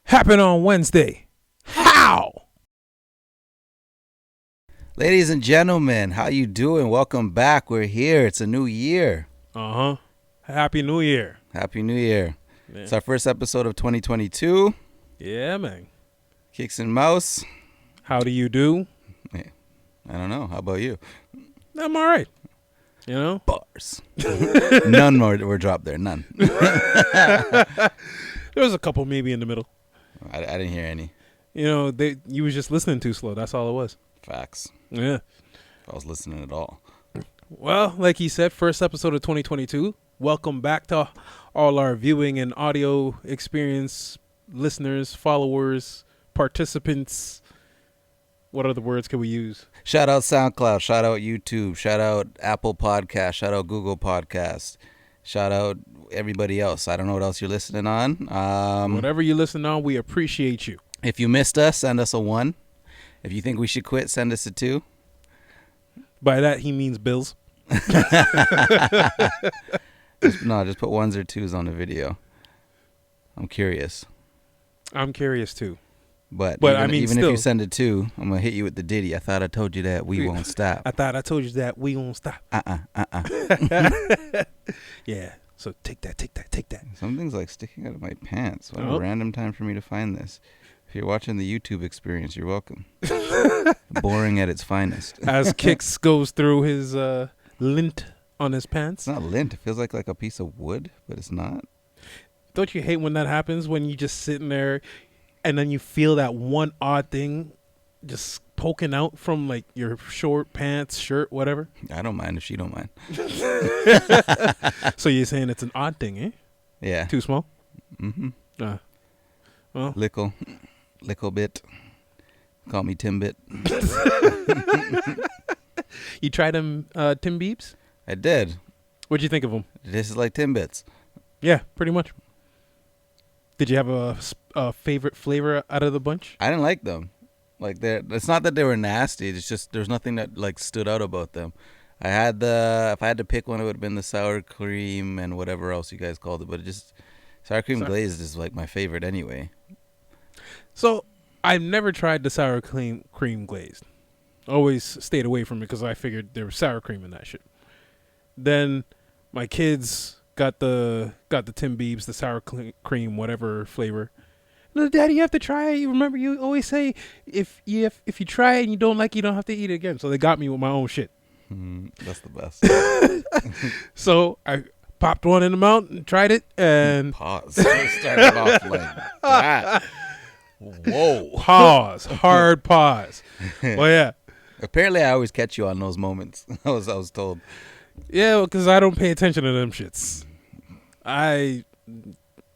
Happen on Wednesday. How? Ladies and gentlemen, how you doing? Welcome back. We're here. It's a new year. Happy New Year. Happy New Year. Yeah. It's our first episode of 2022. Yeah, man. Kicks and Mouse. How do you do? Yeah. I don't know. How about you? I'm all right. You know? Bars. None were dropped there. None. There was a couple maybe in the middle. I didn't hear any. You know, you was just listening too slow. That's all it was. Facts. Yeah. If I was listening at all. Well, like he said, first episode of 2022. Welcome back to all our viewing and audio experience listeners, followers, participants. What other words can we use? Shout out SoundCloud. Shout out YouTube. Shout out Apple Podcast. Shout out Google Podcast. Shout out everybody else. I don't know what else you're listening on. Whatever you listen on, we appreciate you. If you missed us, send us a 1. If you think we should quit, send us a 2. By that, he means bills. Just put 1s or 2s on the video. I'm curious. I'm curious too. But I mean, even still, if you send a 2, I'm going to hit you with the ditty. I thought I told you that we won't stop. I thought I told you that we won't stop. Yeah. So take that. Something's like sticking out of my pants. What a random time for me to find this. If you're watching the YouTube experience, you're welcome. Boring at its finest. As Kix goes through his lint on his pants. It's not lint. It feels like a piece of wood, but it's not. Don't you hate when that happens? When you just sitting there and then you feel that one odd thing just poking out from like your short pants, shirt, whatever? I don't mind if she don't mind. So you're saying it's an odd thing, eh? Yeah. Too small? Mm-hmm. Well. Lickle bit. Call me Timbit. You tried them Tim Biebs? I did. What'd you think of them? This is like Timbits. Yeah, pretty much. Did you have a favorite flavor out of the bunch? I didn't like them. Like it's not that they were nasty. It's just there's nothing that like stood out about them. If I had to pick one, it would have been the sour cream and whatever else you guys called it. But sour cream glazed is like my favorite anyway. So I've never tried the sour cream glazed. Always stayed away from it because I figured there was sour cream in that shit. Then my kids got the Tim Biebs, the sour cream, whatever flavor. No, Daddy, you have to try it. You remember you always say if you try it and you don't like it, you don't have to eat it again. So they got me with my own shit. That's the best. So I popped one in the mouth and tried it and pause. Started off like that. Whoa. Pause. Hard pause. Well, yeah. Apparently, I always catch you on those moments. I was told. Yeah, because I don't pay attention to them shits.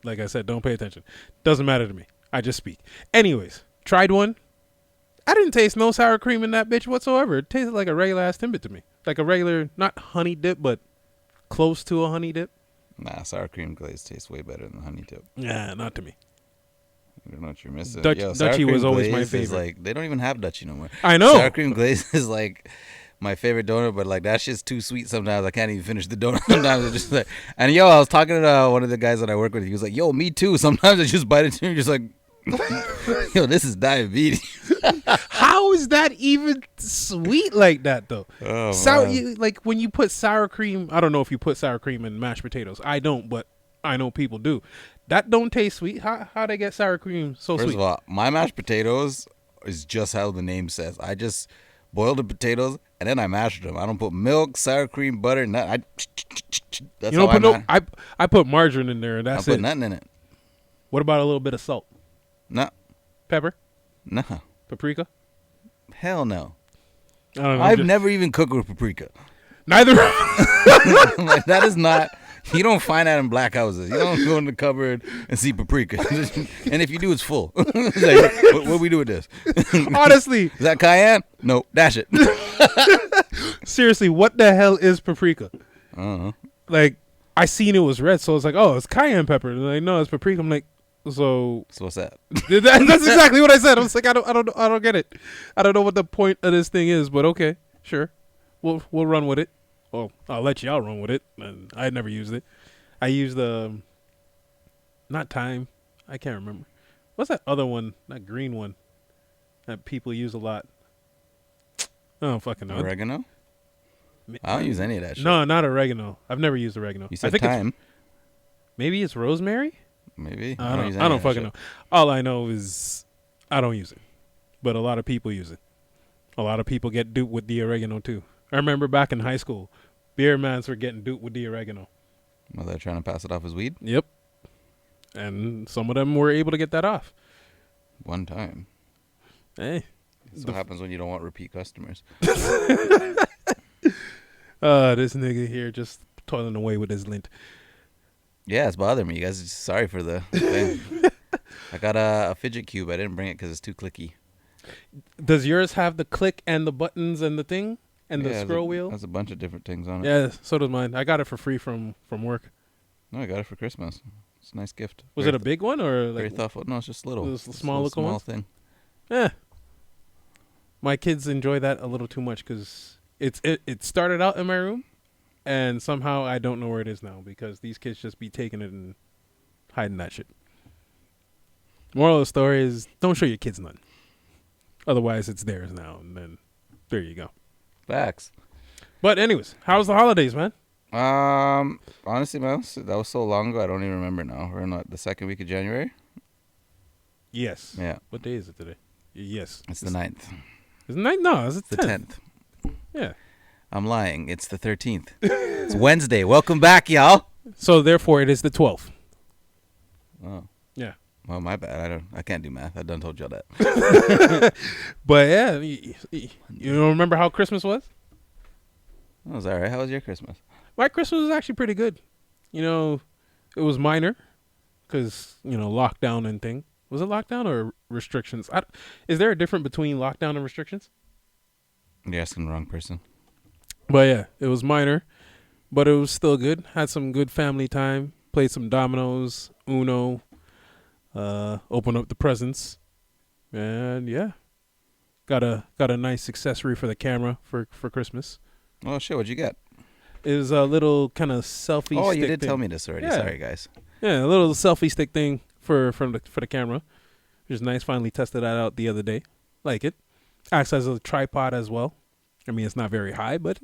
Like I said, don't pay attention. Doesn't matter to me. I just speak. Anyways, tried one. I didn't taste no sour cream in that bitch whatsoever. It tasted like a regular ass Timbit to me. Like a regular, not honey dip, but close to a honey dip. Nah, sour cream glaze tastes way better than honey dip. Yeah, not to me. I don't know what you're missing. Dutchie was always my favorite. Like, they don't even have Dutchie no more. I know. Sour cream glaze is like my favorite donut, but like that shit's too sweet sometimes. I can't even finish the donut. Sometimes it's just like, and I was talking to one of the guys that I work with. He was like, "Yo, me too." Sometimes I just bite into it, just like, "Yo, this is diabetes." How is that even sweet like that though? Oh, like when you put sour cream. I don't know if you put sour cream in mashed potatoes. I don't, but I know people do. That don't taste sweet. How they get sour cream so sweet? First of all, my mashed potatoes is just how the name says. I just boil the potatoes and then I mash them. I don't put milk, sour cream, butter, nothing. That's you don't put I put margarine in there and that's it. I put nothing in it. What about a little bit of salt? No. Pepper? No. Paprika? Hell no. I don't know. I've never even cooked with paprika. Neither. Like, that is not. You don't find that in black houses. You don't go in the cupboard and see paprika. And if you do, it's full. It's like, what do we do with this? Honestly. Is that cayenne? No, dash it. Seriously, what the hell is paprika? I don't know. Like, I seen it was red, so it's like, oh, it's cayenne pepper. And they're like, no, it's paprika. I'm like, so what's that? That's exactly what I said. I was like, I don't get it. I don't know what the point of this thing is, but okay, sure. We'll run with it. Well, I'll let y'all run with it. And I never used it. I used the not thyme. I can't remember. What's that other one? That green one that people use a lot. I don't fucking know. Oregano? I don't use any of that shit. No, not oregano. I've never used oregano. You said I think thyme. Maybe it's rosemary. Maybe. I don't. use any I of don't that fucking shit. know. All I know is I don't use it, but a lot of people use it. A lot of people get duped with the oregano too. I remember back in high school, beer mans were getting duped with the oregano. Well, they're trying to pass it off as weed? Yep. And some of them were able to get that off. One time. Hey. That's what happens when you don't want repeat customers. This nigga here just toiling away with his lint. Yeah, it's bothering me. You guys, sorry for the thing. I got a fidget cube. I didn't bring it because it's too clicky. Does yours have the click and the buttons and the thing and the scroll wheel? There's a bunch of different things on it. Yeah, so does mine. I got it for free from work. No, I got it for Christmas. It's a nice gift. Was it a big one or like very thoughtful? No, it's just little. It was a small thing. Yeah. My kids enjoy that a little too much because it started out in my room, and somehow I don't know where it is now because these kids just be taking it and hiding that shit. Moral of the story is don't show your kids none. Otherwise, it's theirs now, and then there you go. Facts. But anyways, how's the holidays, man? Honestly, man, that was so long ago. I don't even remember now. We're in the second week of January. Yes. Yeah. What day is it today? Yes. It's the 9th. Is it 9th? No, it's the 10th. 10th. Yeah. I'm lying. It's the 13th. It's Wednesday. Welcome back, y'all. So therefore, it is the 12th. Oh. Yeah. Well, my bad. I can't do math. I done told y'all that. But yeah, you don't remember how Christmas was? That was all right. How was your Christmas? My Christmas was actually pretty good. You know, it was minor because, lockdown and thing. Was it lockdown or restrictions? Is there a difference between lockdown and restrictions? You're asking the wrong person. But yeah, it was minor, but it was still good. Had some good family time. Played some dominoes, Uno, opened up the presents. And yeah, got a nice accessory for the camera for Christmas. Oh, shit. What'd you get? It was a little kind of selfie Oh, stick you did thing. tell me this already. Yeah. Sorry, guys. Yeah, a little selfie stick thing for the camera. Which is nice. Finally tested that out the other day. Like it. Acts as a tripod as well. I mean, it's not very high, but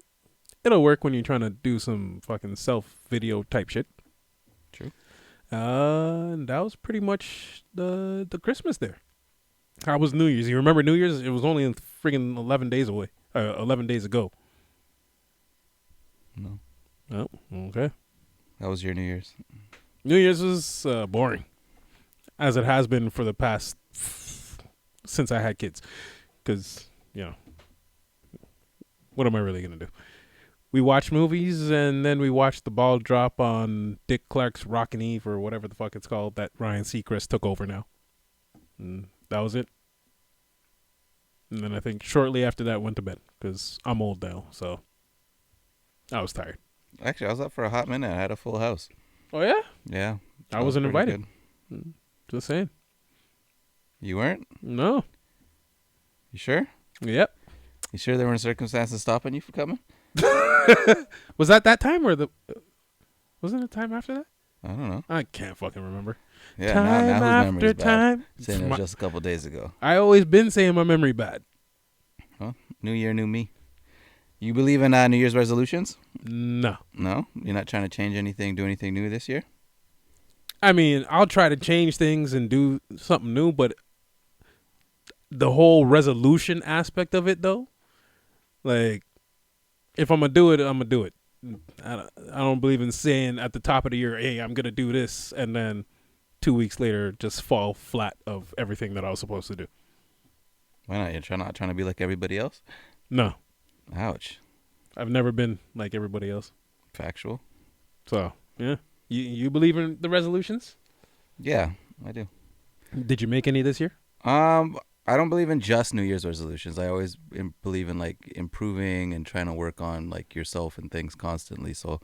it'll work when you're trying to do some fucking self-video type shit. True. And that was pretty much the Christmas there. How was New Year's? You remember New Year's? It was only friggin' 11 days away. 11 days ago. No. Oh, okay. How was your New Year's? New Year's was boring, as it has been for the past since I had kids. Because, what am I really going to do? We watched movies, and then we watched the ball drop on Dick Clark's Rockin' Eve, or whatever the fuck it's called, that Ryan Seacrest took over now. And that was it. And then I think shortly after that went to bed, because I'm old now, so I was tired. Actually, I was up for a hot minute. I had a full house. Oh, yeah? Yeah. I wasn't pretty invited. good. Just saying. You weren't? No. You sure? Yep. You sure there weren't circumstances stopping you from coming? Was that time or wasn't it time after that? I don't know. I can't fucking remember. Yeah, time now whose after memory's bad? time. Saying it was just a couple days ago. I always been saying my memory bad. Huh? New year, new me. You believe in New Year's resolutions? No. No? You're not trying to change anything, do anything new this year? I mean, I'll try to change things and do something new, but the whole resolution aspect of it, though, like, if I'm going to do it, I'm going to do it. I don't believe in saying at the top of the year, hey, I'm going to do this, and then 2 weeks later just fall flat of everything that I was supposed to do. Why not? You're not trying to be like everybody else? No. Ouch. I've never been like everybody else. Factual. So, yeah. You believe in the resolutions? Yeah, I do. Did you make any this year? I don't believe in just New Year's resolutions. I always believe in like improving and trying to work on like yourself and things constantly. So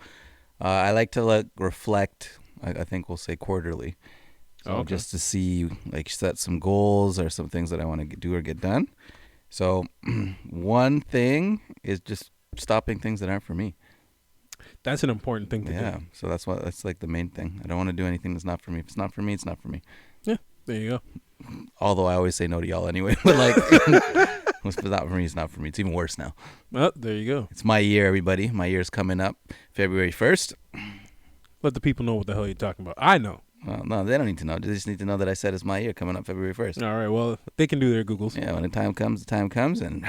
I like to like reflect. I think we'll say quarterly. So okay. Just to see, like, set some goals or some things that I want to do or get done. So one thing is just stopping things that aren't for me. That's an important thing to do. Yeah. So that's like the main thing. I don't want to do anything that's not for me. If it's not for me, it's not for me. Yeah. There you go. Although I always say no to y'all anyway. But like, it's not for me. It's not for me. It's even worse now. Oh, there you go. It's my year, everybody. My year's coming up February 1st. Let the people know what the hell you're talking about. I know. Well, no, they don't need to know. They just need to know that I said it's my year coming up February 1st. All right. Well, they can do their Googles. Yeah, when the time comes, and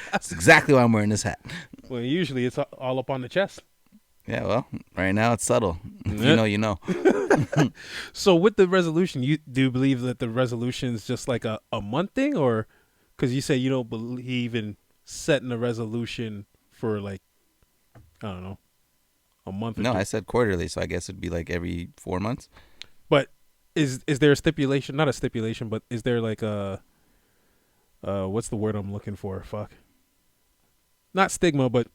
that's exactly why I'm wearing this hat. Well, usually it's all up on the chest. Yeah, well, right now it's subtle. If you know, you know. So with the resolution, you do believe that the resolution is just like a month thing, or because you say you don't believe in setting a resolution for like, I don't know, a month? No, I said quarterly, so I guess it'd be like every 4 months. But is there a stipulation? Not a stipulation, but is there like a what's the word I'm looking for? Fuck. Not stigma, but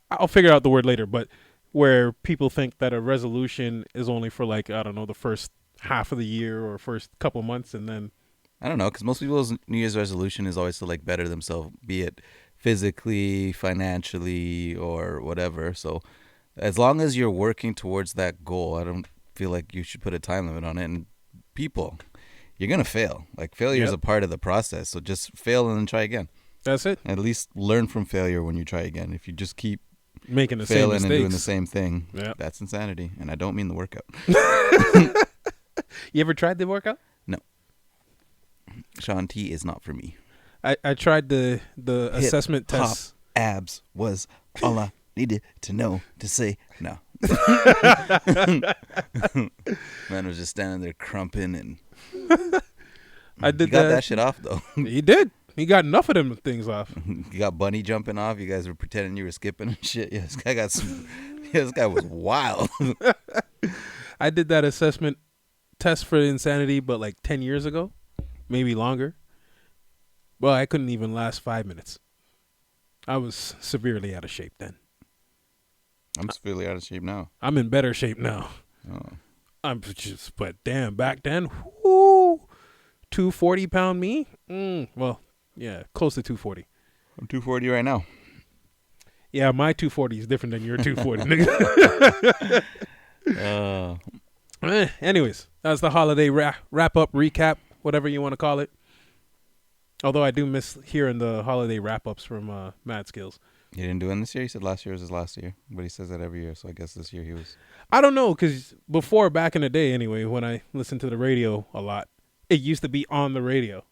I'll figure out the word later. But where people think that a resolution is only for like, I don't know, the first half of the year or first couple months, and then I don't know, because most people's New Year's resolution is always to like better themselves, be it physically, financially, or whatever. So as long as you're working towards that goal, I don't feel like you should put a time limit on it. And people, you're gonna fail. Like failure is a part of the process. So just fail and then try again. that's it. At least learn from failure when you try again. If you just keep Making the same failing mistakes. and doing the same thing, Yeah. that's insanity. And I don't mean the workout. You ever tried the workout? No. Sean T is not for me. I tried the assessment Hip-hop test. abs was all I needed to know to say no. Man was just standing there crumping, and I did he got that shit off though. He did. He got enough of them things off. You got bunny jumping off. You guys were pretending you were skipping and shit. Yeah, this guy got some. Yeah, this guy was wild. I did that assessment test for insanity, but like 10 years ago, maybe longer. Well, I couldn't even last 5 minutes. I was severely out of shape then. I'm severely out of shape now. I'm in better shape now. Oh. I'm just, but damn, back then, whoo, 240-pound me. Well, yeah, close to 240. I'm 240 right now. Yeah, my 240 is different than your 240, nigga. Anyways, that's the holiday wrap up, recap, whatever you want to call it. Although I do miss hearing the holiday wrap ups from Mad Skills. He didn't do it this year. He said last year was his last year, but he says that every year. So I guess this year he was. I don't know, because before, back in the day anyway, when I listened to the radio a lot, it used to be on the radio.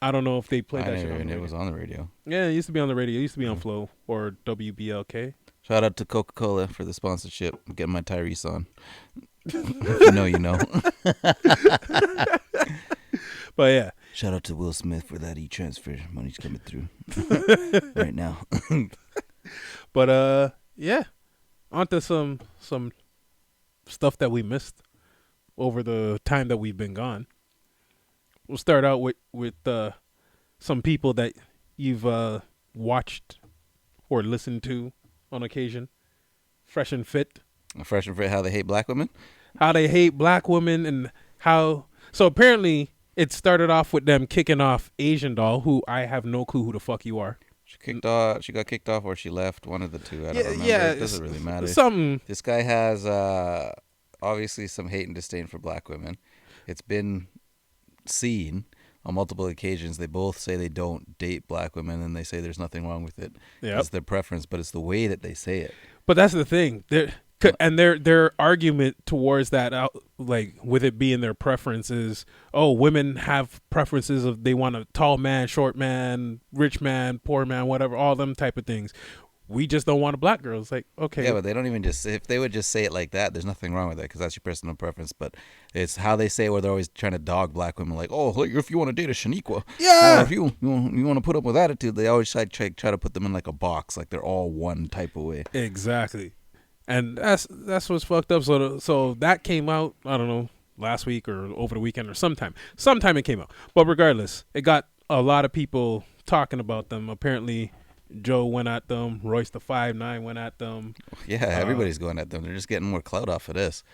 I don't know if they played that shit on the radio. It was on the radio. Yeah, it used to be on the radio. It used to be on Flow or WBLK. Shout out to Coca-Cola for the sponsorship. I'm getting my Tyrese on. If you know, you know. But yeah. Shout out to Will Smith for that e-transfer. Money's coming through right now. But yeah. On to some stuff that we missed over the time that we've been gone. We'll start out with some people that you've watched or listened to on occasion. Fresh and Fit. Fresh and Fit, how they hate black women? How they hate black women, and how... So apparently it started off with them kicking off Asian Doll, who I have no clue who the fuck you are. She got kicked off, or she left. One of the two. I don't remember. Yeah, it doesn't really matter. This guy has obviously some hate and disdain for black women. It's been seen on multiple occasions. They both say they don't date black women, and they say there's nothing wrong with it. Yep. It's their preference, but it's the way that they say it. But that's the thing. Their argument towards that, like with it being their preference, is, oh, women have preferences of they want a tall man, short man, rich man, poor man, whatever, all them type of things. We just don't want a black girl. It's like, okay. Yeah, but they don't even just, if they would just say it like that, there's nothing wrong with that because that's your personal preference. But it's how they say it, where they're always trying to dog black women, like, oh, look, if you want to date a Shaniqua, yeah, if you want to put up with attitude, they always try to put them in like a box, like they're all one type of way. Exactly. And that's what's fucked up. So that came out, I don't know, last week or over the weekend or sometime it came out. But regardless, it got a lot of people talking about them. Apparently Joe went at them. Royce the 5'9" went at them. Yeah, everybody's going at them. They're just getting more clout off of this.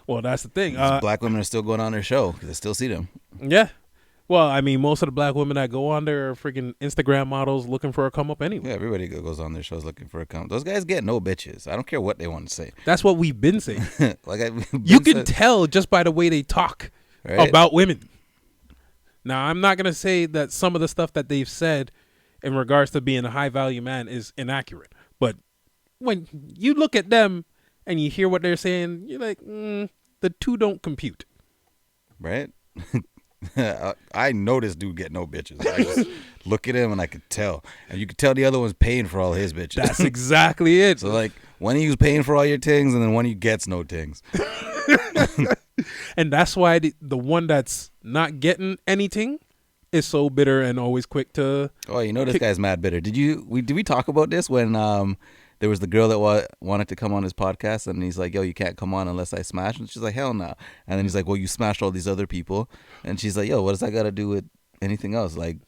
Well, that's the thing. Black women are still going on their show because I still see them. Yeah. Well, I mean, most of the black women that go on there are freaking Instagram models looking for a come up anyway. Yeah, everybody goes on their shows looking for a come up. Those guys get no bitches. I don't care what they want to say. That's what we've been saying. Like you can tell just by the way they talk right? about women. Now, I'm not gonna say that some of the stuff that they've said in regards to being a high value man is inaccurate, but when you look at them and you hear what they're saying, you're like, the two don't compute. Right? I know this dude get no bitches. I just look at him and I could tell. And you could tell the other one's paying for all his bitches. That's exactly it. So like one of you's paying for all your things and then one of you gets no things. And that's why the one that's not getting anything is so bitter and always quick to... Oh, you know this guy's mad bitter. Did we talk about this when there was the girl that wanted to come on his podcast and he's like, yo, you can't come on unless I smash? And she's like, hell no. And then he's like, well, you smashed all these other people. And she's like, yo, what does that got to do with anything else? Like,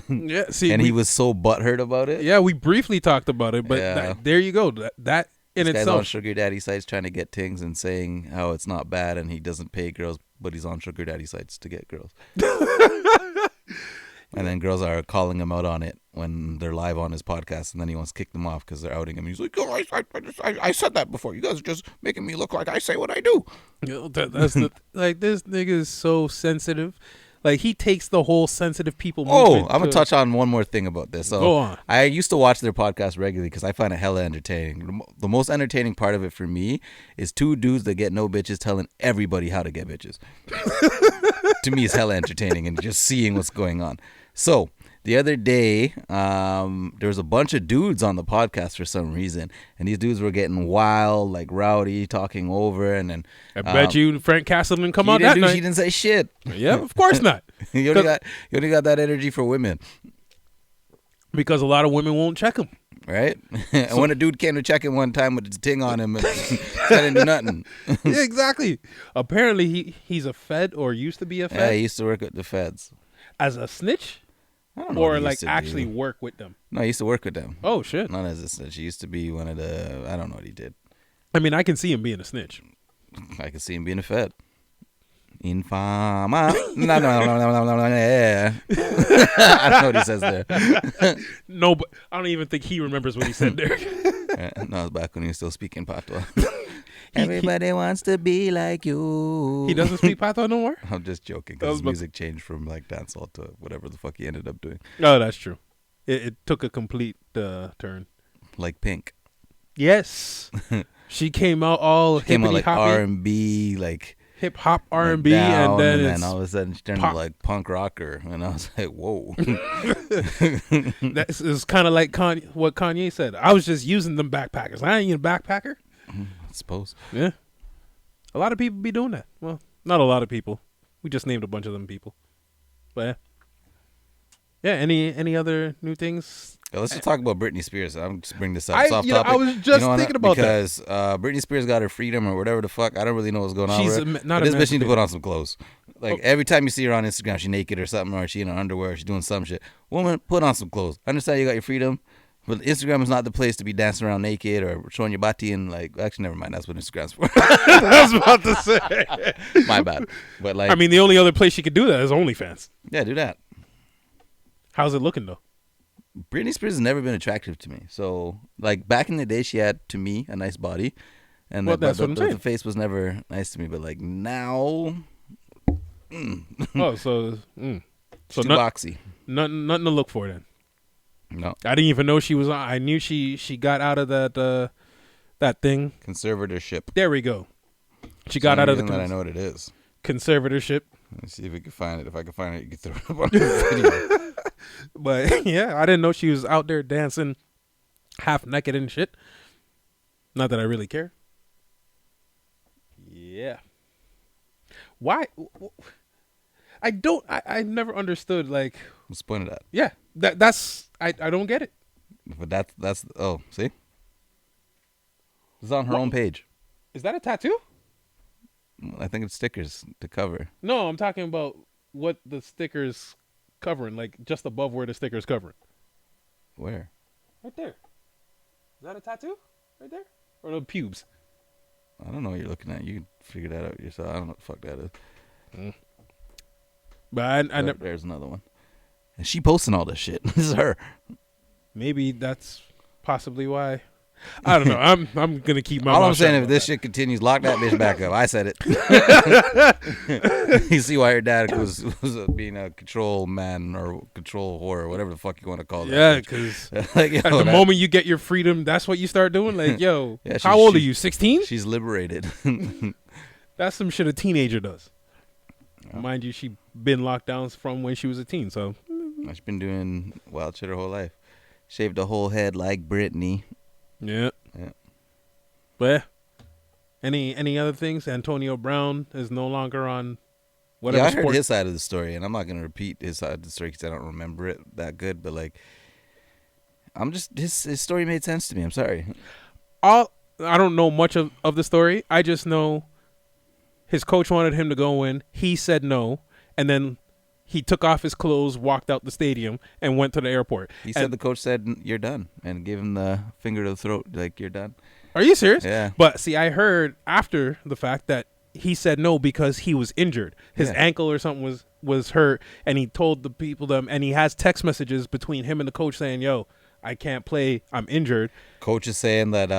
yeah, see, and he was so butthurt about it. Yeah, we briefly talked about it, but Yeah. there you go. That in This guy's itself... on sugar daddy sites trying to get things and saying how it's not bad and he doesn't pay girls, but he's on sugar daddy sites to get girls. And then girls are calling him out on it when they're live on his podcast, and then he wants to kick them off because they're outing him. He's like, "Oh, I said that before. You guys are just making me look like I say what I do." That's like, this nigga is so sensitive. Like, he takes the whole sensitive people Oh, movement. I'm gonna touch on one more thing about this. So Go on. I used to watch their podcast regularly because I find it hella entertaining. The most entertaining part of it for me is two dudes that get no bitches telling everybody how to get bitches. To me, it's hella entertaining and just seeing what's going on. So the other day, there was a bunch of dudes on the podcast for some reason, and these dudes were getting wild, like rowdy, talking over, and then I bet you Frank Castle didn't come out that He night. didn't say shit. Yeah, of course not. You only got that energy for women, Because a lot of women won't check him. right? And when a dude came to check him one time with his ting on him, and I didn't do nothing. Yeah, exactly. Apparently, he's a Fed or used to be a Yeah, Fed he used to work at the feds. as a snitch, I don't know what or he like used to actually do. work with them. No, he used to work with them. Oh shit! Not as a snitch. He used to be one of the. I don't know what he did. I mean, I can see him being a snitch. I could see him being a Fed. Infama. No, yeah. I don't know what he says there. No, but I don't even think he remembers what he said there. No, it was back when he was still speaking patois. Everybody wants to be like you. He doesn't speak Pato no more? I'm just joking because his music changed from like dancehall to whatever the fuck he ended up doing. Oh, that's true. It took a complete turn. Like Pink. Yes. She came out all Came out like hippity-hoppy, R&B, like hip hop went R&B, down, and then all of a sudden she turned pop. to like punk rocker, and I was like, whoa. it's kind of like what Kanye said. I was just using them backpackers. I ain't a backpacker. I suppose. Yeah. A lot of people be doing that. Well, not a lot of people. We just named a bunch of them people. But yeah. Any other new things? Yeah, let's just talk about Britney Spears. I'm just bring this up. I Soft topic. was just thinking about because Britney Spears got her freedom or whatever the fuck. I don't really know what's going on She's with her. not But this bitch need to emancipated. put on some clothes. Like every time you see her on Instagram, she naked or something, or she in her underwear, or she's doing some shit. Woman, put on some clothes. I understand you got your freedom, but Instagram is not the place to be dancing around naked or showing your body and like. Actually, never mind. That's what Instagram's for. I was about to say. My bad. But like, I mean, the only other place she could do that is OnlyFans. yeah, do that. How's it looking though? Britney Spears has never been attractive to me. So, like back in the day, she had to me a nice body, and Well, that's what I'm saying. the face was never nice to me. But like now, Oh, so she's too boxy. nothing to look for then. No I didn't even know she was on. I knew she got out of that thing. conservatorship. There we go. She got out of the that I know what it is. conservatorship. Let's see if we can find it. If I can find it, you can throw it up on the video. But yeah, I didn't know she was out there dancing half naked and shit. Not that I really care. Yeah. Why? I never understood, like, Let's point it out. yeah, that's I don't get it. But that's oh, see, it's on her own page. Is that a tattoo? I think it's stickers to cover. No, I'm talking about what the sticker's covering, like just above where the sticker's covering. Where? Right there. Is that a tattoo? Right there? Or the pubes? I don't know what you're looking at. You can figure that out yourself. I don't know what the fuck that is. But I Oh, never. there's another one. And she posting all this shit. This is her. Maybe that's possibly why. I don't know. I'm gonna keep my. All mouth I'm saying, shut if about this that. shit continues, lock that bitch back up. I said it. You see why your dad was being a control man or control whore or whatever the fuck you want to call that. Yeah, because like, at the moment you get your freedom, that's what you start doing. Like, yo, Yeah, how old are you? 16? She's liberated. That's some shit a teenager does. Yeah. Mind you, she been locked down from when she was a teen. So She's been doing wild shit her whole life. Shaved a whole head like Britney. yeah. Yeah. But any other things? Antonio Brown is no longer on whatever Yeah, I heard sport. his side of the story, and I'm not gonna repeat his side of the story because I don't remember it that good. But like, I'm just his story made sense to me. I'm sorry. I don't know much of the story. I just know his coach wanted him to go in. He said no, and then he took off his clothes, walked out the stadium, and went to the airport. He said the coach said you're done, and gave him the finger to the throat, like you're done. Are you serious? Yeah. But see, I heard after the fact that he said no because he was injured. His ankle or something was hurt, and he told the people them, and he has text messages between him and the coach saying, "Yo, I can't play. I'm injured." Coach is saying that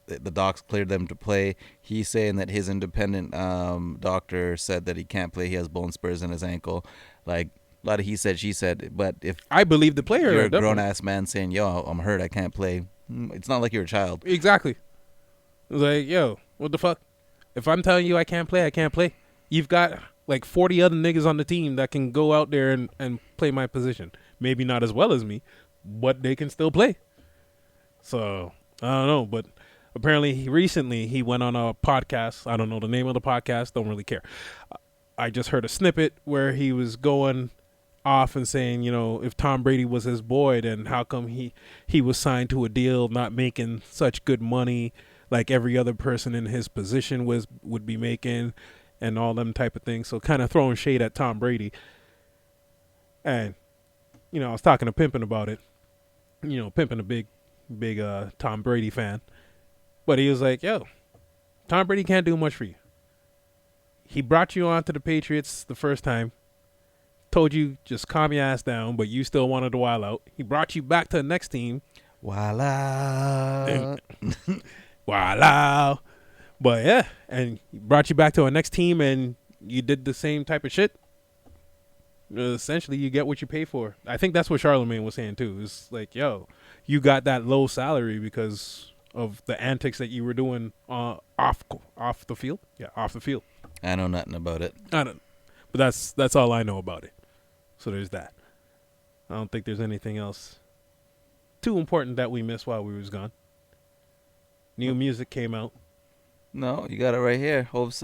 the docs cleared them to play. He's saying that his independent doctor said that he can't play. He has bone spurs in his ankle. Like, a lot of he said, she said. But if I believe the player. you're a grown-ass man saying, yo, I'm hurt, I can't play, it's not like you're a child. Exactly. It was like, yo, what the fuck? If I'm telling you I can't play, I can't play. You've got like 40 other niggas on the team that can go out there and play my position. Maybe not as well as me, but they can still play. So, I don't know. But apparently recently he went on a podcast. I don't know the name of the podcast. Don't really care. I just heard a snippet where he was going off and saying, you know, if Tom Brady was his boy, then how come he was signed to a deal not making such good money like every other person in his position would be making, and all them type of things. So kind of throwing shade at Tom Brady. And, you know, I was talking to Pimpin about it. You know, Pimpin a big Tom Brady fan. But he was like, yo, Tom Brady can't do much for you. He brought you on to the Patriots the first time. Told you just calm your ass down, but you still wanted to wild out. He brought you back to the next team. Wild out. Wild out. But yeah, and he brought you back to our next team, and you did the same type of shit. Essentially, you get what you pay for. I think that's what Charlemagne was saying too. It's like, yo, you got that low salary because of the antics that you were doing off the field. Yeah, off the field. I know nothing about it. I don't. But that's all I know about it. So there's that. I don't think there's anything else too important that we missed while we was gone. New music came out. No, you got it right here. Hove's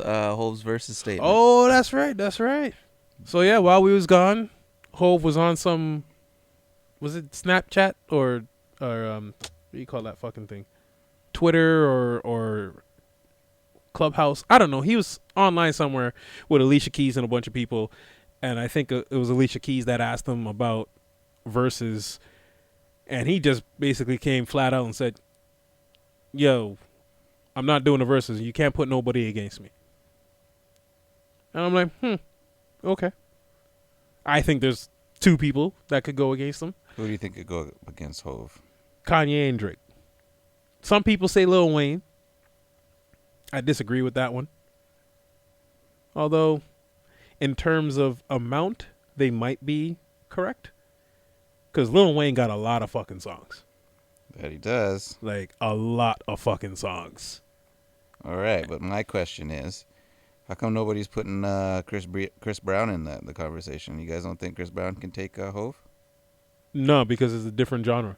versus statement. Oh, that's right. That's right. So yeah, while we was gone, Hove was on some. Was it Snapchat or what do you call that fucking thing? Twitter or Clubhouse. I don't know. He was online somewhere with Alicia Keys and a bunch of people, and I think it was Alicia Keys that asked him about verses, and he just basically came flat out and said, yo, I'm not doing the verses. You can't put nobody against me. And I'm like, okay. I think there's two people that could go against him. Who do you think could go against Hove? Kanye and Drake. Some people say Lil Wayne. I disagree with that one. Although, in terms of amount, they might be correct. Because Lil Wayne got a lot of fucking songs. That he does. Like, a lot of fucking songs. All right, but my question is, how come nobody's putting Chris Brown in the conversation? You guys don't think Chris Brown can take Hove? No, because it's a different genre.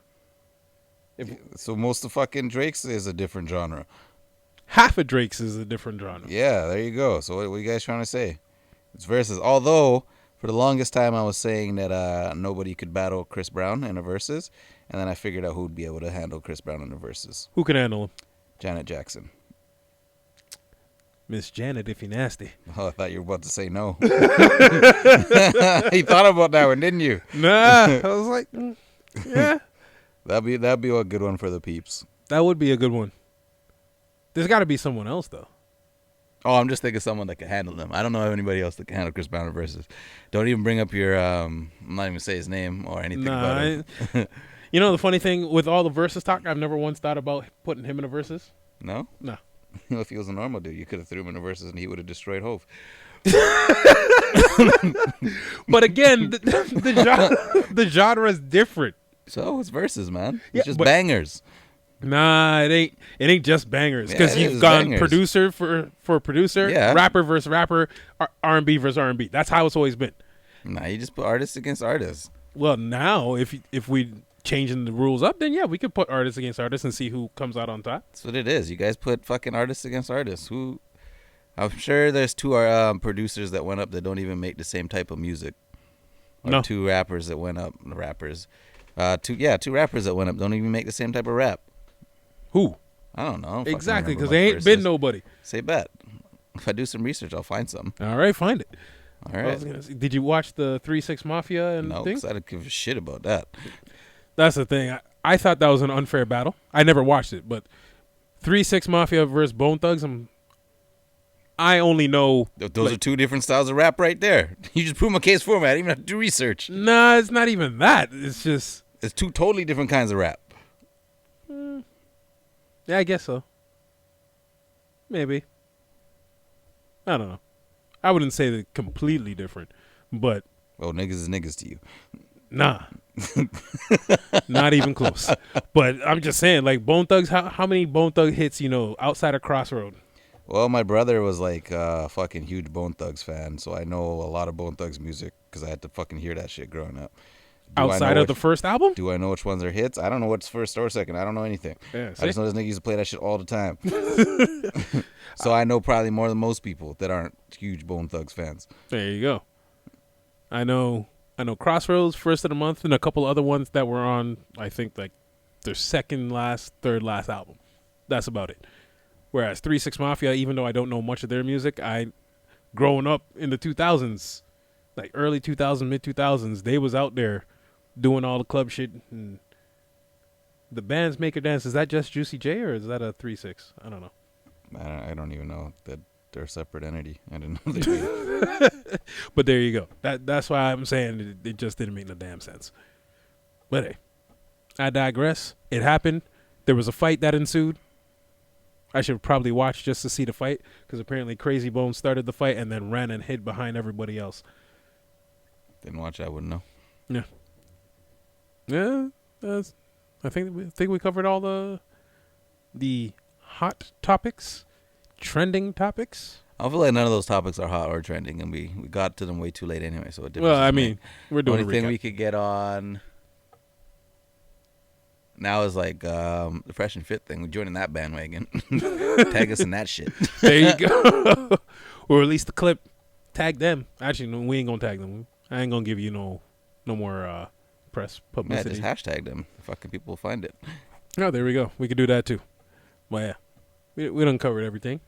So most of fucking Drake's is a different genre. Half of Drake's is a different genre. Yeah, there you go. So what are you guys trying to say? It's verses. Although, for the longest time, I was saying that nobody could battle Chris Brown in a verses, and then I figured out who would be able to handle Chris Brown in a verses. Who can handle him? Janet Jackson. Miss Janet, if you nasty. Oh, I thought you were about to say no. You thought about that one, didn't you? Nah, I was like, yeah. That'd be a good one for the peeps. That would be a good one. There's got to be someone else, though. Oh, I'm just thinking of someone that can handle them. I don't know of anybody else that can handle Chris Brown in verses. Don't even bring up your, I'm not even say his name or anything about him. You know the funny thing with all the versus talk, I've never once thought about putting him in a versus. No? No. If he was a normal dude, you could have threw him in a versus and he would have destroyed Hove. But again, the genre is different. So it's versus, man. It's Yeah, just but- bangers. Nah, it ain't. It ain't just bangers because Yeah, it you've is gone bangers. producer for producer, Yeah. rapper versus rapper, R&B versus R&B. That's how it's always been. Nah, you just put artists against artists. Well, now if we changing the rules up, then yeah, we could put artists against artists and see who comes out on top. That's what it is. You guys put fucking artists against artists. Who? I'm sure there's two producers that went up that don't even make the same type of music. Or No. two rappers that went up. Two rappers that went up don't even make the same type of rap. Who? I don't know. Exactly, because they ain't been nobody. Say bet. If I do some research, I'll find some. All right, find it. All I right. was gonna say, did you watch the 3-6 Mafia and No, thing? because I don't give a shit about that. That's the thing. I thought that was an unfair battle. I never watched it, but 3-6 Mafia versus Bone Thugs. I only know. Those are two different styles of rap right there. You just prove my case for me. I didn't even have to do research. Nah, it's not even that. It's just. It's two totally different kinds of rap. Yeah, I guess so. Maybe. I don't know. I wouldn't say they're completely different, but Well, niggas is niggas to you. nah. Not even close. But I'm just saying, like, Bone Thugs, how many Bone Thug hits, outside of Crossroad? Well, my brother was like a fucking huge Bone Thugs fan, so I know a lot of Bone Thugs music because I had to fucking hear that shit growing up. Outside of the first album? Do I know which ones are hits? I don't know what's first or second. I don't know anything. Yeah, I just know this nigga used to play that shit all the time. So I know probably more than most people that aren't huge Bone Thugs fans. There you go. I know Crossroads, first of the month, and a couple other ones that were on, I think, like their third last album. That's about it. Whereas 3-6 Mafia, even though I don't know much of their music, growing up in the 2000s, like early 2000s, mid 2000s, they was out there doing all the club shit. And the band's Make Her Dance, is that just Juicy J or is that a 3-6? I don't know. I don't even know that they're a separate entity. I didn't know they were. But there you go. That's why I'm saying it just didn't make no damn sense. But hey, I digress. It happened. There was a fight that ensued. I should probably watch just to see the fight because apparently Crazy Bones started the fight and then ran and hid behind everybody else. Didn't watch it, I wouldn't know. Yeah, I think we covered all the hot topics, trending topics. I feel like none of those topics are hot or trending, and we got to them way too late anyway. So it Well, I mean, we're the doing only a thing recap. we could get on now is like the Fresh and Fit thing. We're joining that bandwagon. Tag us in that shit. There you go. Or release the clip. Tag them. Actually, no, we ain't gonna tag them. I ain't gonna give you no more press Yeah, publicity. just hashtag them. Fucking people will find it. Oh, there we go. We could do that too. Well, yeah, we done covered everything.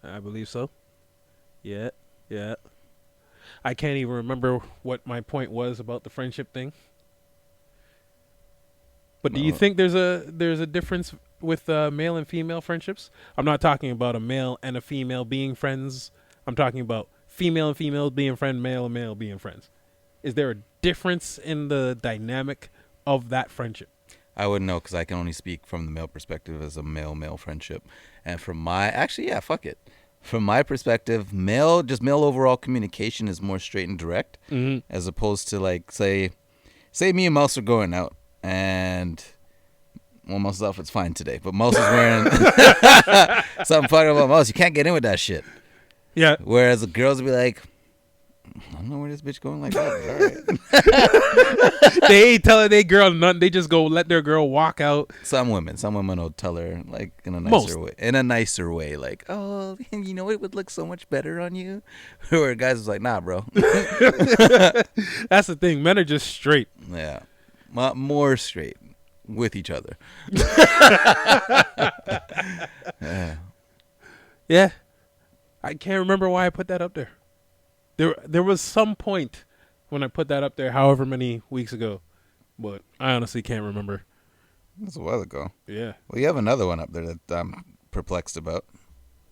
I believe so. Yeah. I can't even remember what my point was about the friendship thing. But do you think there's a difference with male and female friendships? I'm not talking about a male and a female being friends. I'm talking about female and female being friends, male and male being friends. Is there a difference in the dynamic of that friendship? I wouldn't know because I can only speak from the male perspective as a male friendship. And from fuck it. From my perspective, just male overall communication is more straight and direct, as opposed to like say me and Mouse are going out, and Mouse's outfit's fine today, but Mouse is wearing something fucking about Mouse. You can't get in with that shit. Yeah. Whereas the girls would be like, I don't know where this bitch going like that. All right. They ain't telling their girl nothing. They just go let their girl walk out. Some women will tell her like in a Most. nicer way, like, oh, you know it would look so much better on you. Where guys was like, nah, bro. That's the thing. Men are just straight. Yeah, more straight with each other. Yeah. Yeah. I can't remember why I put that up there. There was some point when I put that up there, however many weeks ago, but I honestly can't remember. That's a while ago. Yeah. Well, you have another one up there that I'm perplexed about.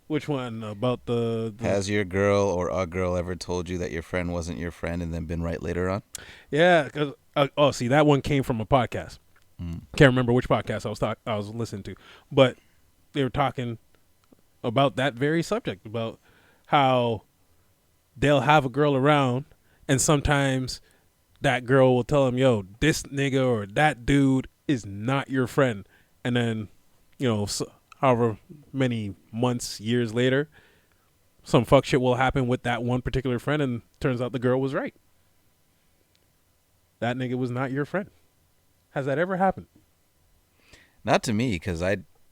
Which one? About the Has your girl or a girl ever told you that your friend wasn't your friend and then been right later on? Yeah, 'cause see, that one came from a podcast. Can't remember which podcast I was listening to, but they were talking about that very subject, about how they'll have a girl around, and sometimes that girl will tell them, yo, this nigga or that dude is not your friend. And then, however many months, years later, some fuck shit will happen with that one particular friend, and turns out the girl was right. That nigga was not your friend. Has that ever happened? Not to me, because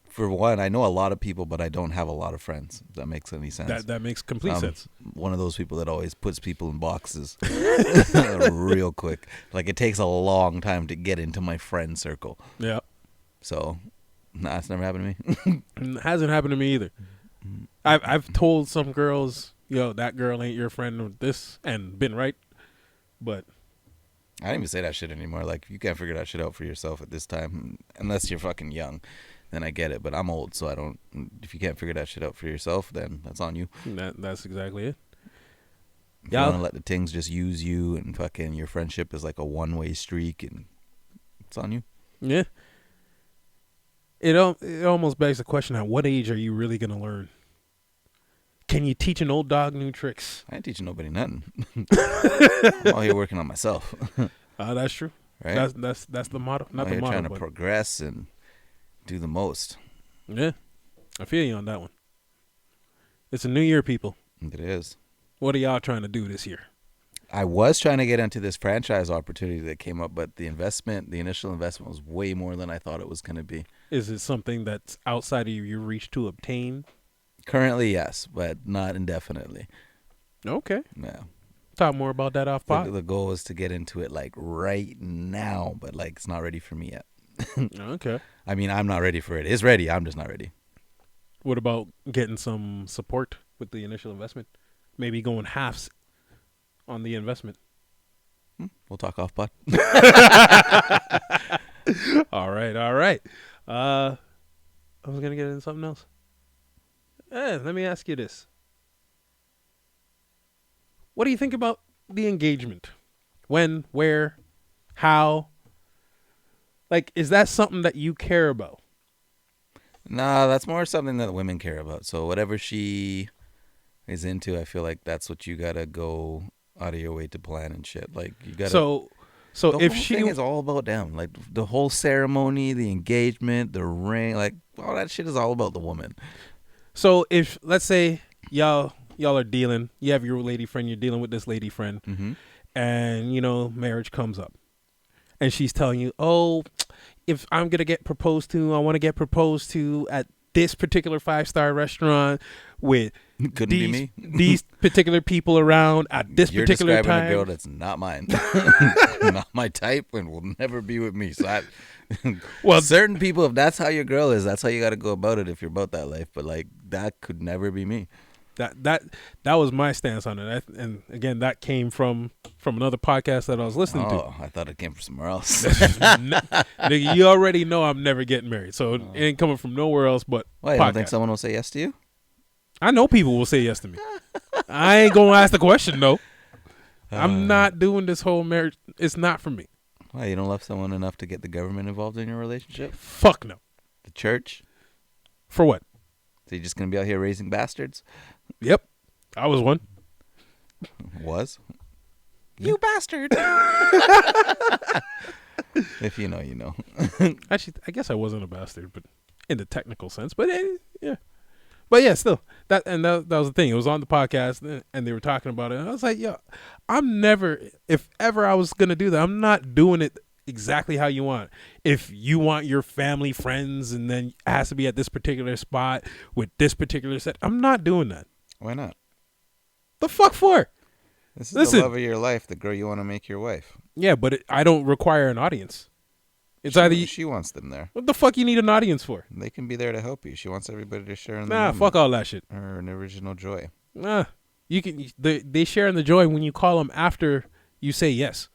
for one, I know a lot of people, but I don't have a lot of friends. If that makes any sense. That makes complete sense. One of those people that always puts people in boxes real quick. Like, it takes a long time to get into my friend circle. Yeah. So, nah, it's never happened to me. It hasn't happened to me either. I've told some girls, yo, that girl ain't your friend with this, and been right. But I don't even say that shit anymore. Like, you can't figure that shit out for yourself at this time, unless you're fucking young. Then I get it, but I'm old, so I don't. If you can't figure that shit out for yourself, then that's on you. That's exactly it. If you want to let the things just use you, and fucking your friendship is like a one-way streak, and it's on you. Yeah. It almost begs the question: at what age are you really gonna learn? Can you teach an old dog new tricks? I ain't teaching nobody nothing. I'm out here working on myself. That's true. Right? That's the motto. Not I'm the motto, trying to but progress and do the most. Yeah, I feel you on that one. It's a new year, people. It is. What are y'all trying to do this year? I was trying to get into this franchise opportunity that came up, but the initial investment was way more than I thought it was going to be. Is it something that's outside of your reach to obtain? Currently, yes, but not indefinitely. Okay. Yeah. Talk more about that off pod. The goal is to get into it like right now, but like it's not ready for me yet. Okay. I mean, I'm not ready for it. It's ready. I'm just not ready. What about getting some support with the initial investment? Maybe going halves on the investment. We'll talk off pod. All right. I was going to get into something else. Let me ask you this. What do you think about the engagement? When, where, how? Like, is that something that you care about? Nah, that's more something that women care about. So whatever she is into, I feel like that's what you gotta go out of your way to plan and shit. Like, you gotta. So the if whole she thing is all about them, like the whole ceremony, the engagement, the ring, like all that shit is all about the woman. So if, let's say, y'all are dealing, you have your lady friend, you're dealing with this lady friend, and marriage comes up, and she's telling you, oh, if I'm gonna get proposed to, I want to get proposed to at this particular 5-star restaurant with these particular people around at this particular time. You're describing a girl that's not mine, not my type, and will never be with me. So well, certain people, if that's how your girl is, that's how you got to go about it if you're about that life. But like, that could never be me. That was my stance on it, and again, that came from another podcast that I was listening to. Oh, I thought it came from somewhere else. Nigga, you already know I'm never getting married, so it ain't coming from nowhere else but. Why, you don't think someone will say yes to you? I know people will say yes to me. I ain't gonna ask the question though. I'm not doing this whole marriage. It's not for me. Why, you don't love someone enough to get the government involved in your relationship? Fuck no. The church? For what? So you're just gonna be out here raising bastards? Yep, I was one. Was? Yeah. You bastard. If you know, you know. Actually, I guess I wasn't a bastard, but in the technical sense. But yeah. But yeah, still, that was the thing. It was on the podcast, and they were talking about it. And I was like, yo, I'm never, if ever I was going to do that, I'm not doing it exactly how you want. If you want your family, friends, and then it has to be at this particular spot with this particular set, I'm not doing that. Why not? The fuck for? This is the love of your life, the girl you want to make your wife. Yeah, but I don't require an audience. It's either she wants them there. What the fuck you need an audience for? They can be there to help you. She wants everybody to share in the moment. Fuck all that shit. Or an original joy. You can. They share in the joy when you call them after you say yes.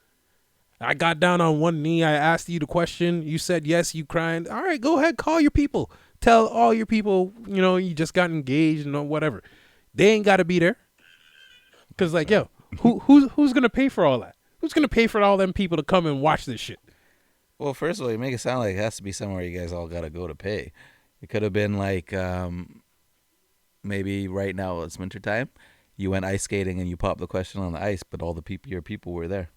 I got down on one knee. I asked you the question. You said yes. You crying. All right, go ahead. Call your people. Tell all your people. You just got engaged and whatever. They ain't got to be there. Cause like, yo, who's gonna pay for all that? Who's gonna pay for all them people to come and watch this shit? Well, first of all, you make it sound like it has to be somewhere you guys all got to go to pay. It could have been like maybe right now it's wintertime. You went ice skating and you popped the question on the ice, but all the people, your people were there.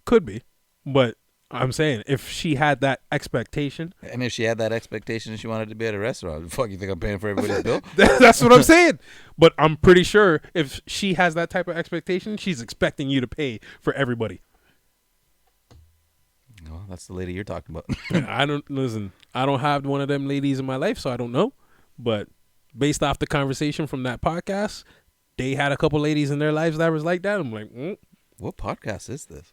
Could be, but I'm saying if she had that expectation, And if she had that expectation and she wanted to be at a restaurant, fuck, you think I'm paying for everybody's bill? that's what I'm saying. But I'm pretty sure if she has that type of expectation, she's expecting you to pay for everybody. Well, that's the lady you're talking about. I don't have one of them ladies in my life, so I don't know. But based off the conversation from that podcast, they had a couple ladies in their lives that was like that. I'm like, What podcast is this?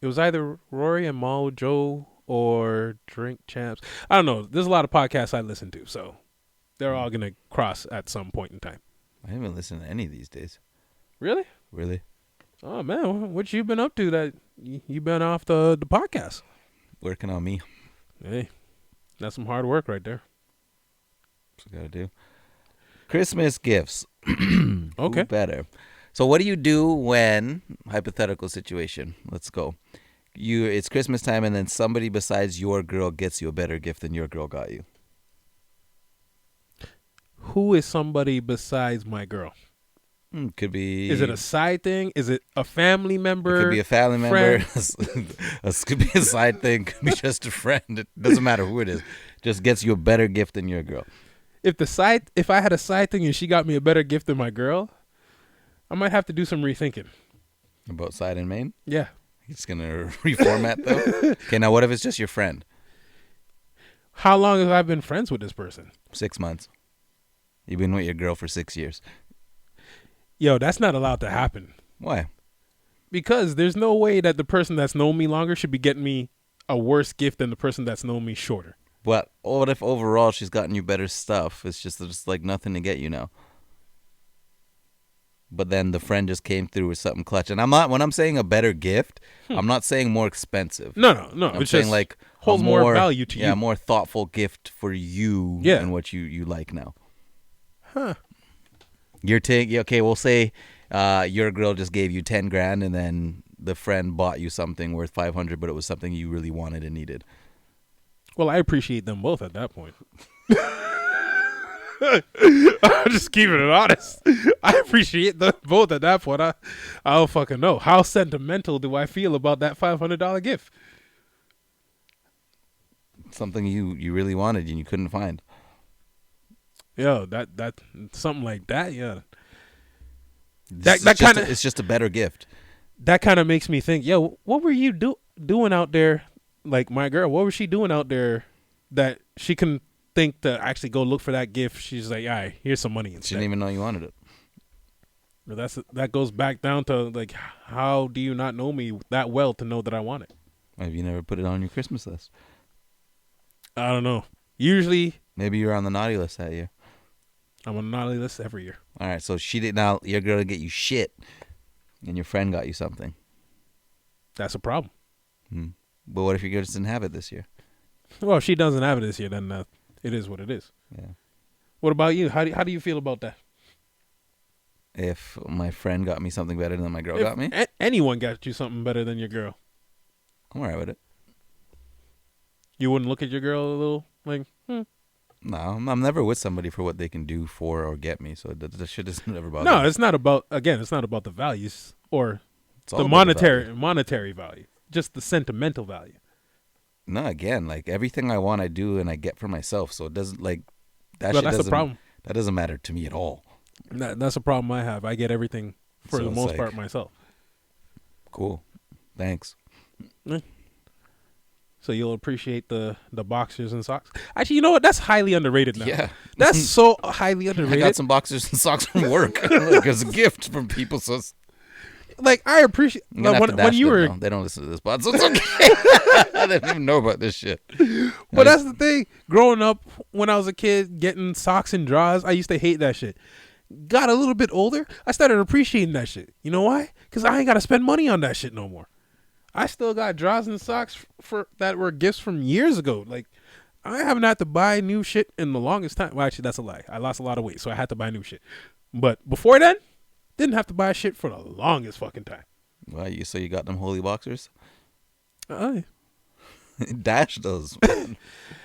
it was either Rory and Mal, Joe, or Drink Champs. I don't know. There's a lot of podcasts I listen to, so they're all gonna cross at some point in time. I haven't listened to any these days. Really? Really? Oh man, what you been up to that you been off the podcast? Working on me. Hey, that's some hard work right there. That's what I gotta do. Christmas gifts. Okay. Who better? So what do you do when, hypothetical situation, let's go. It's Christmas time and then somebody besides your girl gets you a better gift than your girl got you. Who is somebody besides my girl? Could be. Is it a side thing? Is it a family member? It could be a family member. Friend? It could be a side thing. Could be just a friend. It doesn't matter who it is. Just gets you a better gift than your girl. If I had a side thing and she got me a better gift than my girl, I might have to do some rethinking. About side and main? Yeah. He's going to reformat though? Okay, now what if it's just your friend? How long have I been friends with this person? 6 months. You've been with your girl for 6 years. Yo, that's not allowed to happen. Why? Because there's no way that the person that's known me longer should be getting me a worse gift than the person that's known me shorter. But what if overall she's gotten you better stuff? It's just like nothing to get you now. But then the friend just came through with something clutch. And when I'm saying a better gift, I'm not saying more expensive. No. I'm It's saying just like holds more value to you. Yeah, more thoughtful gift for you and what you like now. Huh. Okay, we'll say your girl just gave you 10 grand and then the friend bought you something worth 500, but it was something you really wanted and needed. Well, I appreciate them both at that point. I'm just keeping it honest. I appreciate them both at that point. I don't fucking know. How sentimental do I feel about that $500 gift? Something you really wanted and you couldn't find. Yo, that something like that, yeah. It's just a better gift. That kind of makes me think, yo, what were you doing out there? Like my girl, what was she doing out there that she couldn't think to actually go look for that gift? She's like, all right, here's some money instead. She didn't even know you wanted it. But that goes back down to like, how do you not know me that well to know that I want it? Have you never put it on your Christmas list? I don't know. Usually, maybe you're on the naughty list that year. I'm on the naughty list every year. All right, so she did now. Your girl get you shit, and your friend got you something. That's a problem. But what if your girl just didn't have it this year? Well, if she doesn't have it this year, then it is what it is. Yeah. What about you? How do you feel about that? If my friend got me something better than my girl got me? Anyone got you something better than your girl, I'm all right with it. You wouldn't look at your girl a little like, No, I'm never with somebody for what they can do for or get me. So that shit is never bothered no, me. it's not about the values or It's all the about the monetary value, just the sentimental value. No, again, like everything I want, I do and I get for myself. So it doesn't like that. Well, shit that's the problem. That doesn't matter to me at all. That's a problem I have. I get everything for the most part myself. Cool, thanks. So you'll appreciate the boxers and socks. Actually, you know what? That's highly underrated now. Yeah, that's so highly underrated. I got some boxers and socks from work like as a gift from people. So it's, like I appreciate when you were. They don't listen to this pod, so it's okay. They don't even know about this shit. But that's the thing. Growing up, when I was a kid, getting socks and drawers, I used to hate that shit. Got a little bit older, I started appreciating that shit. You know why? Because I ain't got to spend money on that shit no more. I still got drawers and socks that were gifts from years ago. Like, I haven't had to buy new shit in the longest time. Well, actually, that's a lie. I lost a lot of weight, so I had to buy new shit. But before then, didn't have to buy shit for the longest fucking time. Well, so you got them holy boxers? Oh, Dash those. yeah,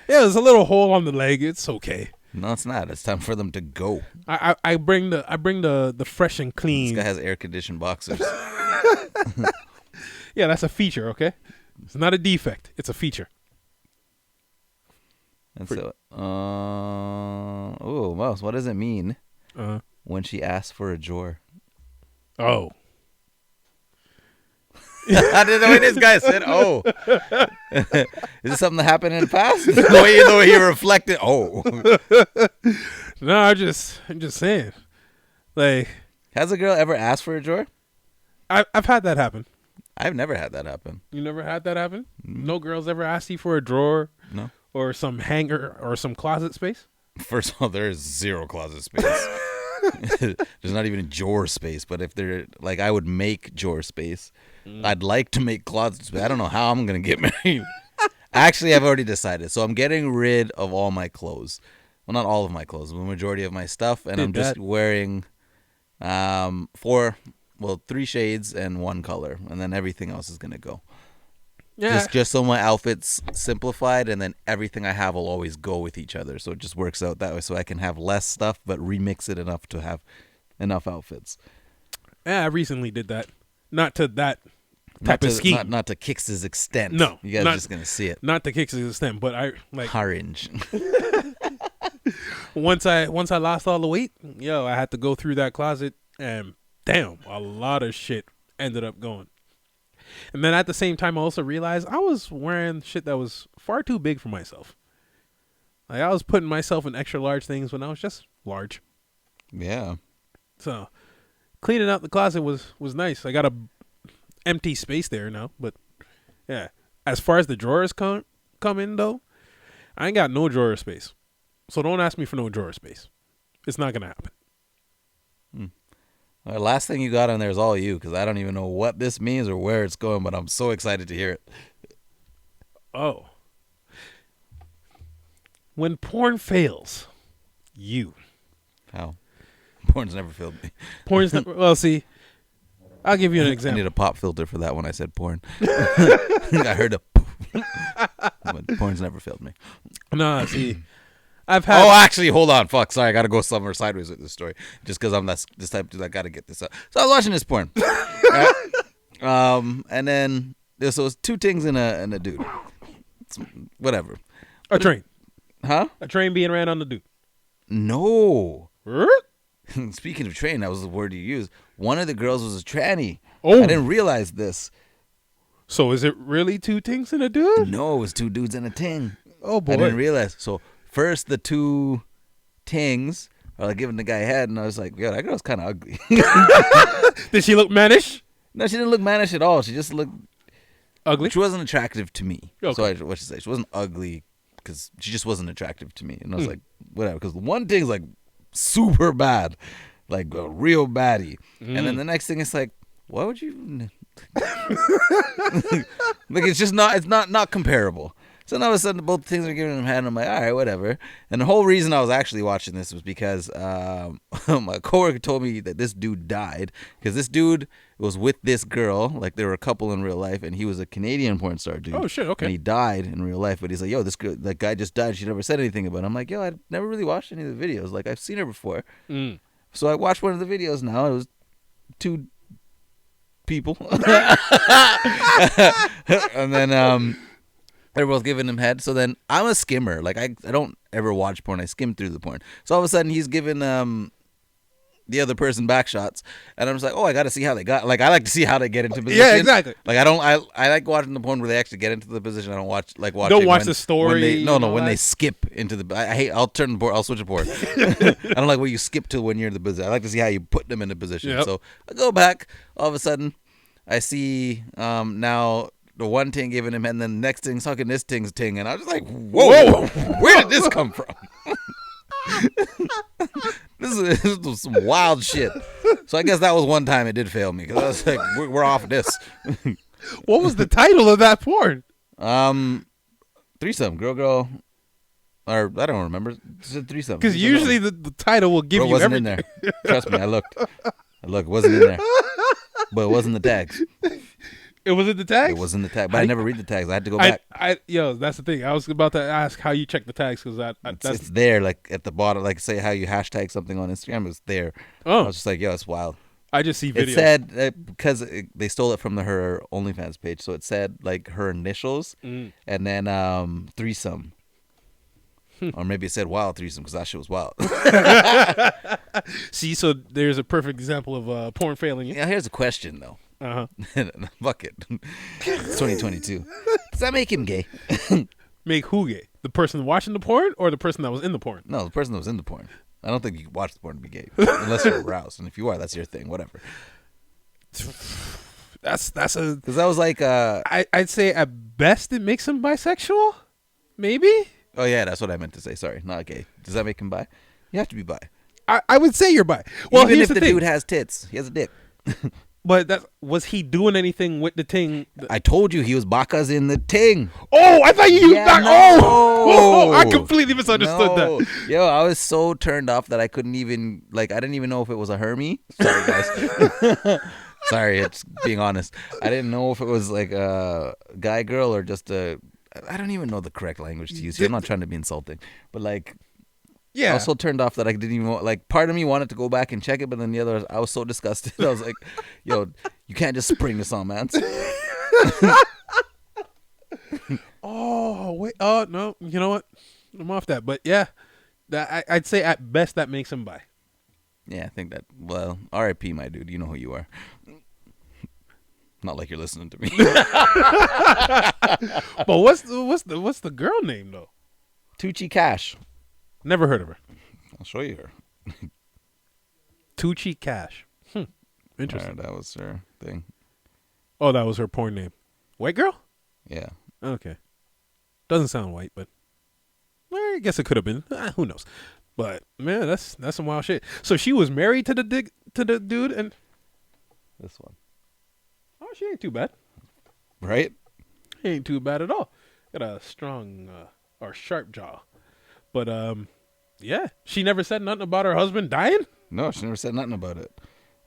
there's a little hole on the leg. It's okay. No, it's not. It's time for them to go. I bring the fresh and This clean. guy has air conditioned boxers. Yeah, that's a feature. Okay, it's not a defect. It's a feature. And so, oh, Mouse, what does it mean when she asks for a drawer? Oh. I didn't know what this guy said. Oh, is this something that happened in the past? The way he reflected. Oh, No, I'm just saying. Like, has a girl ever asked for a drawer? I've had that happen. I've never had that happen. You never had that happen? No girls ever asked you for a drawer? No. Or some hanger or some closet space? First of all, there is zero closet space. There's not even a drawer space. But if they're like, I would make drawer space. I'd like to make closet space. I don't know how I'm gonna get married. Actually, I've already decided. So I'm getting rid of all my clothes. Well, not all of my clothes, but the majority of my stuff, and I'm just wearing 3 shades and 1 color, and then everything else is gonna go. Yeah. Just so my outfit's simplified, and then everything I have will always go with each other. So it just works out that way. So I can have less stuff, but remix it enough to have enough outfits. Yeah, I recently did that. Not to that type of scheme. Not to Kix's extent. No, you guys are just gonna see it. Not to Kix's extent, but I like orange. once I lost all the weight, I had to go through that closet, and damn, a lot of shit ended up going. And then at the same time, I also realized I was wearing shit that was far too big for myself. Like, I was putting myself in extra large things when I was just large. Yeah. So cleaning out the closet was nice. I got a empty space there now, but yeah. As far as the drawers come in though, I ain't got no drawer space. So don't ask me for no drawer space. It's not gonna happen. The last thing you got on there is all you, because I don't even know what this means or where it's going, but I'm so excited to hear it. Oh. When porn fails, you. How? Porn's never failed me. Porn's never... Well, see, I'll give you an I example. need a pop filter for that when I said porn. I heard a... But porn's never failed me. Nah, see... I've had... Oh, actually, hold on. Fuck, sorry. I got to go somewhere sideways with this story. Just because I'm this type of dude. I got to get this out. So I was watching this porn. Right? And then... So it was 2 things and a dude. Whatever. A train. Huh? A train being ran on the dude. No. Speaking of train, that was the word you used. One of the girls was a tranny. Oh. I didn't realize this. So is it really 2 things and a dude? No, it was 2 dudes and a ting. Oh, boy. I didn't realize. So first the 2 tings are like giving the guy head, and I was like, yo, that girl's kind of ugly. Did she look mannish? No, she didn't look mannish at all. She just looked ugly. She wasn't attractive to me. Okay. So what should I say? She wasn't ugly because she just wasn't attractive to me. And I was like, whatever. Because the one thing's like super bad, like a real baddie. And then the next thing is like, why would you? Like it's not comparable. So now all of a sudden both things are giving him head, and I'm like, all right, whatever. And the whole reason I was actually watching this was because my coworker told me that this dude died because this dude was with this girl, like they were a couple in real life, and he was a Canadian porn star dude. Oh shit, okay. And he died in real life, but he's like, yo, this girl, that guy just died. She never said anything about it. I'm like, yo, I never really watched any of the videos. Like I've seen her before. So I watched one of the videos now. It was 2 people, and then they're both giving him head. So then I'm a skimmer. Like I don't ever watch porn. I skim through the porn. So all of a sudden he's giving the other person back shots, and I'm just like, oh, I got to see how they got. Like I like to see how they get into position. Yeah, exactly. Like I like watching the porn where they actually get into the position. I don't watch watching. Don't watch the story. When they skip into the. I hate. I'll turn the board. I'll switch the board. I don't like where you skip to when you're in the position. I like to see how you put them in the position. Yep. So I go back. All of a sudden, I see now. The one ting giving him, and then the next thing sucking this ting's ting, and I was like, "Whoa, where did this come from?" This is some wild shit. So I guess that was one time it did fail me because I was like, "We're off this." What was the title of that porn? Threesome, girl, or I don't remember. It's a threesome. Because usually the title will give you wasn't everything. in there. Trust me, I looked. It wasn't in there, but it wasn't the tags. It was in the tags? It was in the tag, but How I do never read the tags. I had to go back. Yo, that's the thing. I was about to ask how you check the tags because It's there, like at the bottom, like say how you hashtag something on Instagram. It was there. I was just like, yo, it's wild. I just see videos. It said because they stole it from her OnlyFans page, so it said like her initials and then threesome. Or maybe it said wild threesome because that shit was wild. See, so there's a perfect example of porn failing you. Yeah, here's a question though. Fuck it. It's 2022. Does that make him gay? Make who gay? The person watching the porn or the person that was in the porn? No, the person that was in the porn. I don't think you can watch the porn to be gay unless you're aroused, and if you are, that's your thing. Whatever. That's a because that was like I'd say at best it makes him bisexual, maybe. Oh yeah, that's what I meant to say. Sorry, not gay. Does that make him bi? You have to be bi. I would say you're bi. Well, even here's if the thing. dude has tits, he has a dick. But was he doing anything with the ting? I told you he was bakas in the ting. Oh, I thought you used that. No. Oh, I completely misunderstood that. Yo, I was so turned off that I couldn't even I didn't even know if it was a Hermie. Sorry, guys. Sorry, it's being honest. I didn't know if it was like a guy girl or just a. I don't even know the correct language to use here. I'm not trying to be insulting, but like. Yeah. I was so turned off that I didn't even like. Part of me wanted to go back and check it, but then the other, I was so disgusted. I was like, "Yo, you can't just spring this on, man." Oh wait, oh no, you know what? I'm off that, but yeah, I'd say at best that makes him bi. Yeah, I think that. Well, R.I.P. my dude. You know who you are. Not like you're listening to me. But what's the girl name though? Tucci Cash. Never heard of her. I'll show you her. Tucci Cash. Interesting. That was her thing. Oh, that was her porn name. White girl? Yeah. Okay. Doesn't sound white, but I guess it could have been. Who knows? But man, that's some wild shit. So she was married to the dude, and this one. Oh, she ain't too bad. Right? Ain't too bad at all. Got a strong or sharp jaw. But yeah, she never said nothing about her husband dying. No, she never said nothing about it.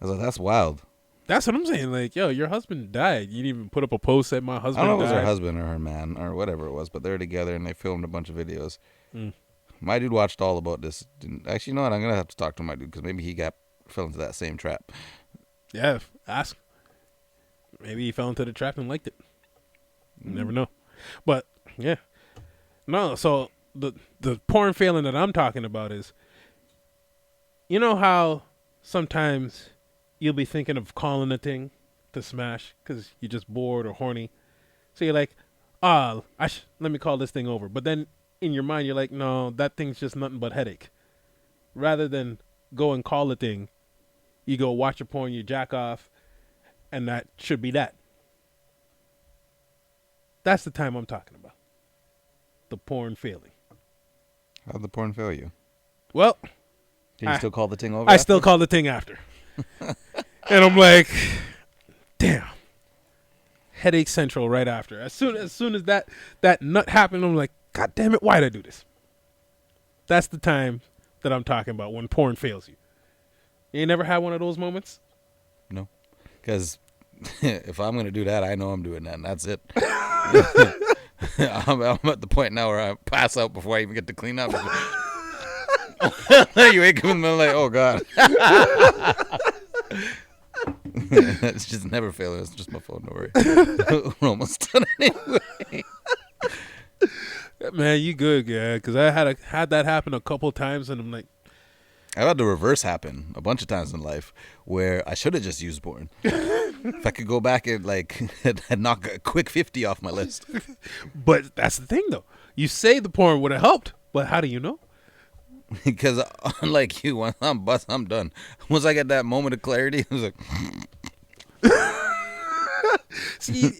I was like, that's wild. That's what I'm saying. Like, yo, your husband died. You didn't even put up a post that my husband died. I don't know if it was her husband or her man or whatever it was, but they're together and they filmed a bunch of videos. My dude watched all about this. Actually, you know what? I'm gonna have to talk to my dude because maybe he fell into that same trap. Yeah, ask. Maybe he fell into the trap and liked it. You never know. But yeah, no. So the porn failing that I'm talking about is, you know how sometimes you'll be thinking of calling a thing to smash because you're just bored or horny. So you're like, let me call this thing over. But then in your mind, you're like, no, that thing's just nothing but headache. Rather than go and call a thing, you go watch a porn, you jack off, and that should be that. That's the time I'm talking about. The porn failing. How'd the porn fail you? Well, did you still call the thing over? I still call the thing after. And I'm like, damn. Headache central right after. As soon as that nut happened, I'm like, God damn it, why'd I do this? That's the time that I'm talking about when porn fails you. You ain't never had one of those moments? No. Because if I'm going to do that, I know I'm doing that, and that's it. I'm at the point now where I pass out before I even get to clean up. You wake up in the middle like, oh, God. It's just never failing. It's just my phone, don't worry. We're almost done anyway. Man, you good, yeah? Because I had that happen a couple times, and I'm like, I've had the reverse happen a bunch of times in life where I should have just used porn. If I could go back and knock a quick 50 off my list. But that's the thing, though. You say the porn would have helped, but how do you know? Because unlike you, once I'm bust, I'm done. Once I get that moment of clarity, I was like... See,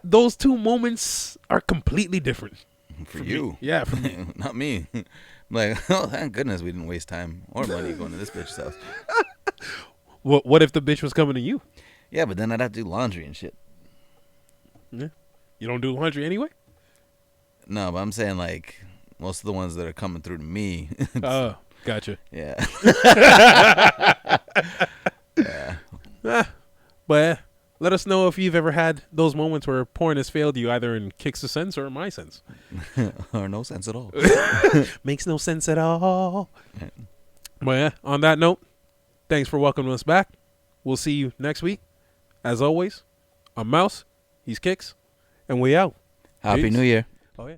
those two moments are completely different. For you. Me. Yeah, for me. Not me. I'm like, oh, thank goodness we didn't waste time or money going to this bitch's house. What if the bitch was coming to you? Yeah, but then I'd have to do laundry and shit. Yeah. You don't do laundry anyway? No, but I'm saying like most of the ones that are coming through to me. Oh, gotcha. Yeah. Yeah. But Let us know if you've ever had those moments where porn has failed you, either in Kicks' sense or my sense. Or no sense at all. Makes no sense at all. But yeah, on that note, thanks for welcoming us back. We'll see you next week. As always, I'm Mouse. He's Kicks. And we out. Happy Peace. New Year. Oh, yeah.